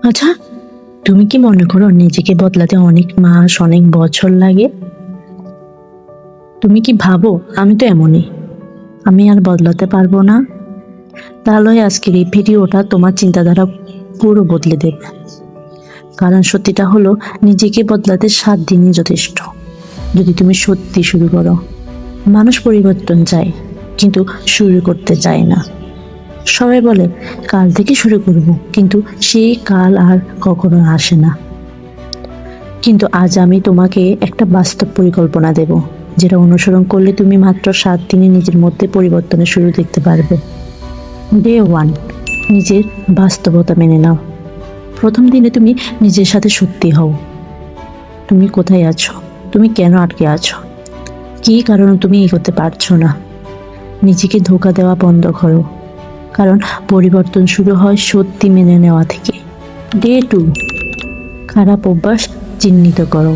আচ্ছা, তুমি কি মনে করো নিজেকে বদলাতে অনেক মাস অনেক বছর লাগে? তুমি কি ভাবো আমি তো এমনই, আমি আর বদলাতে পারবো না? তাহলে আজকের এই ভিডিওটা তোমার চিন্তাধারা পুরো বদলে দেবে। কারণ সত্যিটা হলো, নিজেকে বদলাতে 7 দিনই যথেষ্ট, যদি তুমি সত্যি শুরু করো। মানুষ পরিবর্তন চায়, কিন্তু শুরু করতে চায় না। সবাই বলে কাল থেকে শুরু করব, কিন্তু সেই কাল আর কখনো আসে না। কিন্তু আজ আমি তোমাকে একটা বাস্তব পরিকল্পনা দেব, যেটা অনুসরণ করলে তুমি মাত্র 7 দিনে নিজের মধ্যে পরিবর্তনের শুরু দেখতে পারবে। ডে 1, নিজের বাস্তবতা মেনে নাও। প্রথম দিনে তুমি নিজের সাথে সত্যি হও। তুমি কোথায় আছো? তুমি কেন আটকে আছো? কী কারণে তুমি এগোতে পারছো না? নিজেকে ধোঁকা দেওয়া বন্ধ করো, কারণ পরিবর্তন শুরু হয় সত্যি মেনে নেওয়া থেকে। ডে 2, খারাপ অভ্যাস চিহ্নিত করো।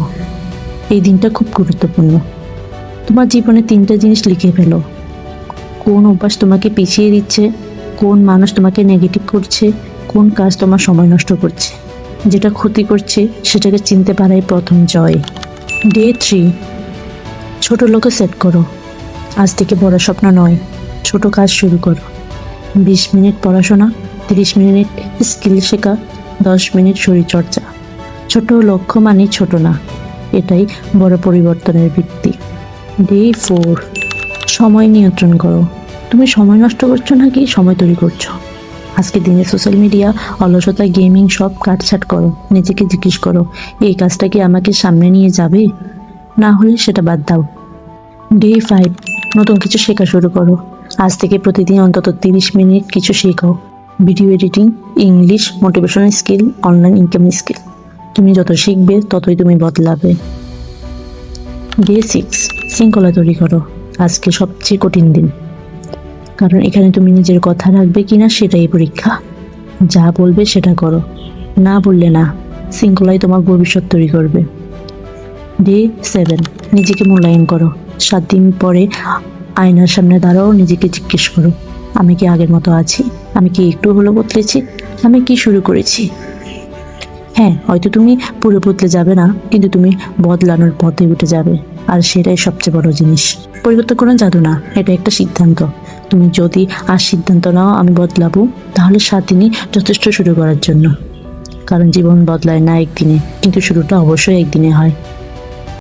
এই দিনটা খুব গুরুত্বপূর্ণ। তোমার জীবনে 3টা জিনিস লিখে ফেলো। কোন অভ্যাস তোমাকে পিছিয়ে দিচ্ছে, কোন মানুষ তোমাকে নেগেটিভ করছে, কোন কাজ তোমার সময় নষ্ট করছে। যেটা ক্ষতি করছে সেটাকে চিনতে পারাই প্রথম জয়। ডে 3, ছোট লক্ষ্য সেট করো। আজ থেকে বড় স্বপ্ন নয়, ছোট কাজ শুরু করো। 20 মিনিট পড়াশোনা, 30 মিনিট স্কিল শেখা, 10 মিনিট শরীরচর্চা। ছোট লক্ষ্য মানে ছোট না, এটাই বড় পরিবর্তনের ভিত্তি। ডে 4, সময় নিয়ন্ত্রণ করো। তুমি সময় নষ্ট করছো নাকি সময় তৈরি করছো? আজকে দিনে সোশ্যাল মিডিয়া, অলসতা, গেমিং সব কাটছাট করো। নিজেকে জিজ্ঞেস করো, এই কাজটা কি আমাকে সামনে নিয়ে যাবে? না হলে সেটা বাদ দাও। ডে 5, নতুন কিছু শেখা শুরু করো। আজ থেকে প্রতিদিন অন্তত 30 মিনিট কিছু শেখাও। Video editing, English, motivational skill, online income skill. তুমি যত শিখবে ততই তুমি বদলাবে। ডে 6, শৃঙ্খলা তৈরি করো। আজকে সবচেয়ে কঠিন দিন, কারণ এখানে তুমি নিজের কথা রাখবে কিনা সেটাই পরীক্ষা। যা বলবে সেটা করো, না বললে না। শৃঙ্খলাই তোমার ভবিষ্যৎ তৈরি করবে। ডে 7, নিজেকে মূল্যায়ন করো। 7 দিন পরে আয়নার সামনে দাঁড়াও, নিজেকে জিজ্ঞেস করো, আমি কি আগের মতো আছি? আমি কি একটু হলেও বদলেছি? আমি কি শুরু করেছি? হ্যাঁ, হয়তো তুমি পুরো বদলে যাবে না, কিন্তু তুমি বদলানোর পথে উঠে যাবে। আর সেটাই সবচেয়ে বড় জিনিস। পরিবর্তন কোনো জাদু না, এটা একটা সিদ্ধান্ত। তুমি যদি আর সিদ্ধান্ত নাও আমি বদলাবো, তাহলে 7 দিনই যথেষ্ট শুরু করার জন্য। কারণ জীবন বদলায় না একদিনে, কিন্তু শুরুটা অবশ্যই একদিনে হয়।